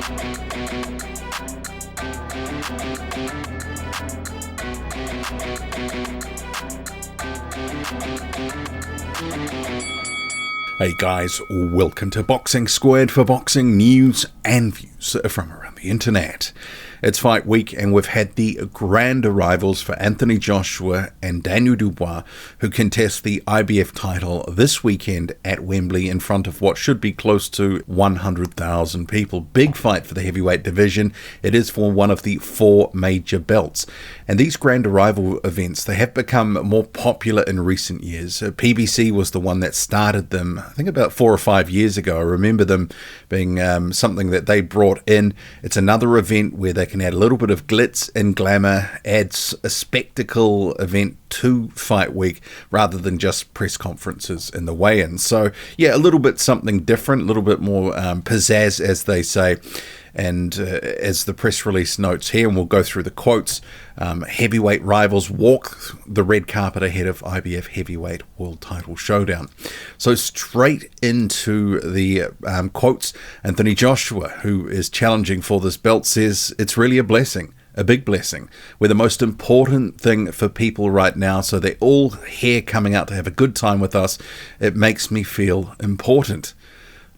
Hey guys, welcome to Boxing Squared for boxing news and views from around the internet. It's fight week and we've had the grand arrivals for Anthony Joshua and Daniel Dubois, who contest the IBF title this weekend at Wembley in front of what should be close to 100,000 people. Big fight for the heavyweight division. It is for one of the four major belts. And these grand arrival events, they have become more popular in recent years. PBC was the one that started them, I think about 4 or 5 years ago. I remember them being something that they brought in. It's another event where they can add a little bit of glitz and glamour, adds a spectacle event to fight week rather than just press conferences in the weigh-in. So yeah, a little bit something different, a little bit more pizzazz, as they say. And as the press release notes here, and we'll go through the quotes, heavyweight rivals walk the red carpet ahead of IBF heavyweight world title showdown. So straight into the quotes, Anthony Joshua, who is challenging for this belt, says it's really a blessing. A big blessing. We're the most important thing for people right now, so they're all here coming out to have a good time with us. It makes me feel important.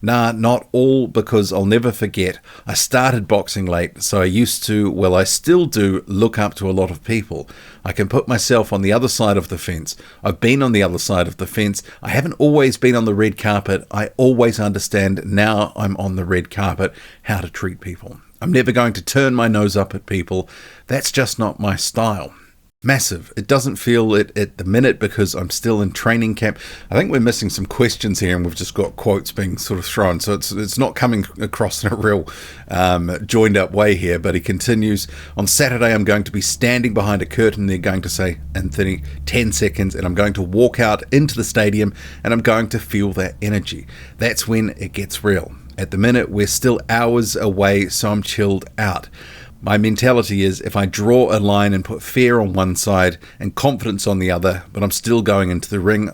Nah, not all, because I'll never forget, I started boxing late, so I used to, well, I still do, look up to a lot of people. I can put myself on the other side of the fence. I've been on the other side of the fence. I haven't always been on the red carpet. I always understand, now I'm on the red carpet, how to treat people. I'm never going to turn my nose up at people. That's just not my style. Massive. It doesn't feel it at the minute because I'm still in training camp. I think we're missing some questions here and we've just got quotes being sort of thrown. So it's not coming across in a real joined up way here. But he continues, on Saturday I'm going to be standing behind a curtain. They're going to say, Anthony, 10 seconds, and I'm going to walk out into the stadium and I'm going to feel that energy. That's when it gets real. At the minute, we're still hours away, so I'm chilled out. My mentality is if I draw a line and put fear on one side and confidence on the other, but I'm still going into the ring,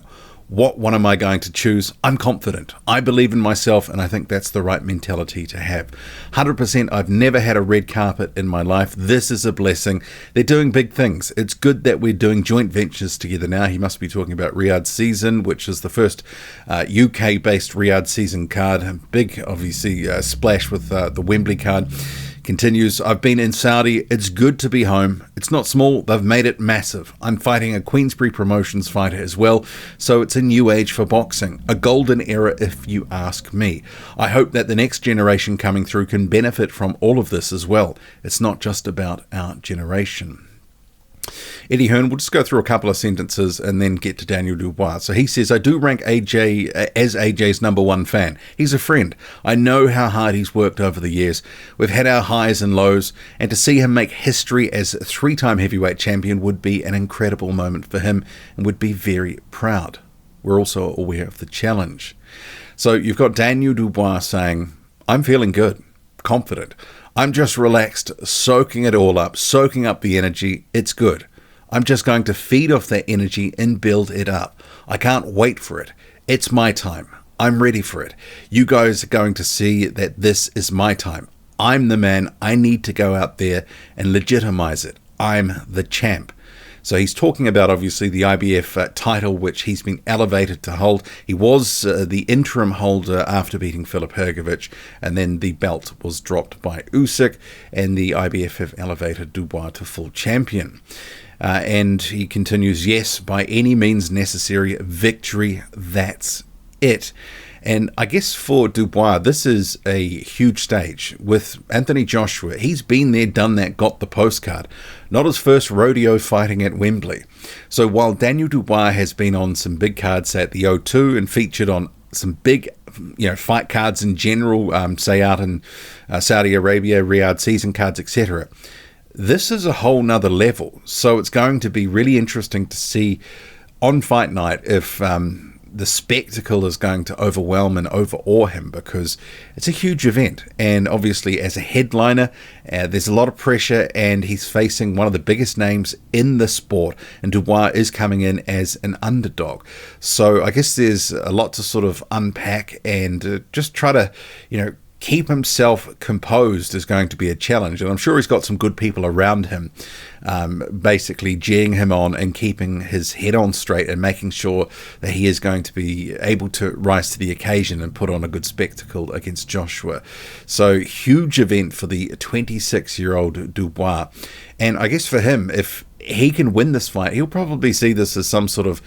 what one am I going to choose? I'm confident. I believe in myself, and I think that's the right mentality to have. 100%, I've never had a red carpet in my life. This is a blessing. They're doing big things. It's good that we're doing joint ventures together now. He must be talking about Riyadh Season, which is the first UK-based Riyadh Season card. Big, obviously, splash with the Wembley card. Continues, I've been in Saudi. It's good to be home. It's not small. They've made it massive. I'm fighting a Queensbury Promotions fighter as well, so it's a new age for boxing. A golden era, if you ask me. I hope that the next generation coming through can benefit from all of this as well. It's not just about our generation. Eddie Hearn, we'll just go through a couple of sentences and then get to Daniel Dubois. So he says, I do rank AJ as AJ's number one fan. He's a friend. I know how hard he's worked over the years. We've had our highs and lows, and to see him make history as a 3-time heavyweight champion would be an incredible moment for him and would be very proud. We're also aware of the challenge. So you've got Daniel Dubois saying, I'm feeling good, confident. I'm just relaxed, soaking it all up, soaking up the energy. It's good. I'm just going to feed off that energy and build it up. I can't wait for it. It's my time. I'm ready for it. You guys are going to see that this is my time. I'm the man. I need to go out there and legitimize it. I'm the champ. So he's talking about, obviously, the IBF title, which he's been elevated to hold. He was the interim holder after beating Filip Hrgović, and then the belt was dropped by Usyk, and the IBF have elevated Dubois to full champion. And he continues, yes, by any means necessary, victory, that's it. And I guess for Dubois, this is a huge stage. With Anthony Joshua, he's been there, done that, got the postcard. Not his first rodeo fighting at Wembley. So while Daniel Dubois has been on some big cards at the O2 and featured on some big, fight cards in general, say out in Saudi Arabia, Riyadh Season cards, etc., this is a whole nother level. So it's going to be really interesting to see on fight night if the spectacle is going to overwhelm and overawe him, because it's a huge event. And obviously as a headliner, there's a lot of pressure, and he's facing one of the biggest names in the sport, and Dubois is coming in as an underdog. So I guess there's a lot to sort of unpack and just try to, keep himself composed is going to be a challenge. And I'm sure he's got some good people around him, basically geeing him on and keeping his head on straight and making sure that he is going to be able to rise to the occasion and put on a good spectacle against Joshua. So huge event for the 26-year-old Dubois. And I guess for him, if he can win this fight, he'll probably see this as some sort of,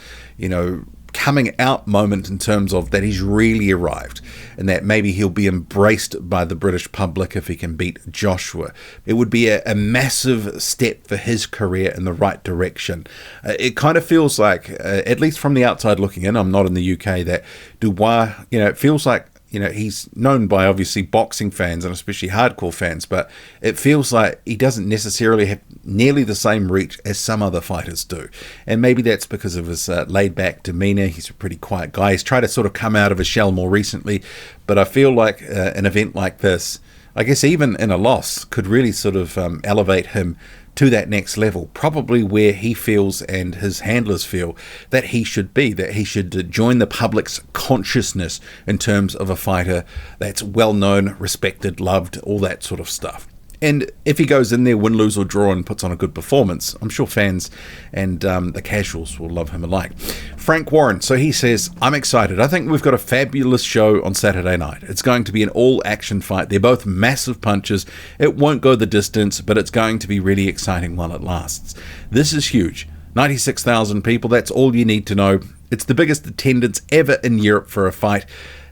coming out moment in terms of that he's really arrived and that maybe he'll be embraced by the British public if he can beat Joshua. It would be a massive step for his career in the right direction. It kind of feels like, at least from the outside looking in, I'm not in the UK, that Dubois, it feels like, he's known by obviously boxing fans and especially hardcore fans, but it feels like he doesn't necessarily have nearly the same reach as some other fighters do. And maybe that's because of his laid-back demeanor. He's a pretty quiet guy. He's tried to sort of come out of his shell more recently, but I feel like an event like this, I guess even in a loss, could really sort of elevate him to that next level, probably where he feels and his handlers feel that he should be, that he should join the public's consciousness in terms of a fighter that's well known, respected, loved, all that sort of stuff. And if he goes in there, win, lose or draw, and puts on a good performance, I'm sure fans and the casuals will love him alike. Frank Warren, so he says, I'm excited. I think we've got a fabulous show on Saturday night. It's going to be an all-action fight. They're both massive punches. It won't go the distance, but it's going to be really exciting while it lasts. This is huge. 96,000 people, that's all you need to know. It's the biggest attendance ever in Europe for a fight.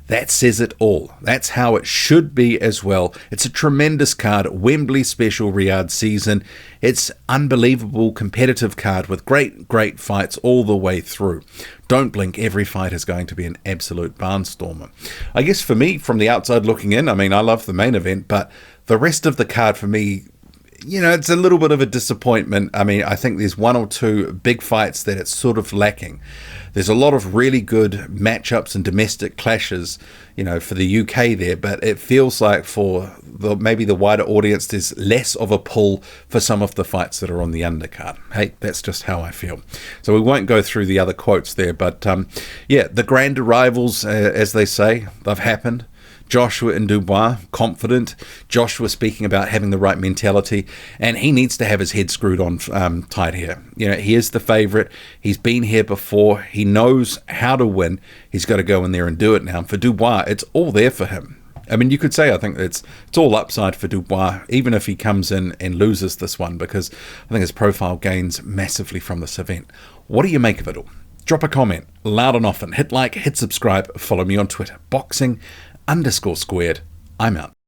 That says it all. That's how it should be as well. It's a tremendous card, Wembley special Riyadh season. It's unbelievable competitive card with great fights all the way through. Don't blink, every fight is going to be an absolute barnstormer. I guess for me, from the outside looking in, I love the main event, but the rest of the card for me, it's a little bit of a disappointment. I think there's one or two big fights that it's sort of lacking. There's a lot of really good matchups and domestic clashes, for the UK there, but it feels like for maybe the wider audience, there's less of a pull for some of the fights that are on the undercard. Hey, that's just how I feel. So we won't go through the other quotes there, but the grand arrivals, as they say, they've happened. Joshua and Dubois, confident. Joshua speaking about having the right mentality, and he needs to have his head screwed on tight here. He is the favourite. He's been here before. He knows how to win. He's got to go in there and do it now. And for Dubois, it's all there for him. You could say I think it's all upside for Dubois, even if he comes in and loses this one, because I think his profile gains massively from this event. What do you make of it all? Drop a comment, loud and often. Hit like, hit subscribe, follow me on Twitter. Boxing_squared. I'm out.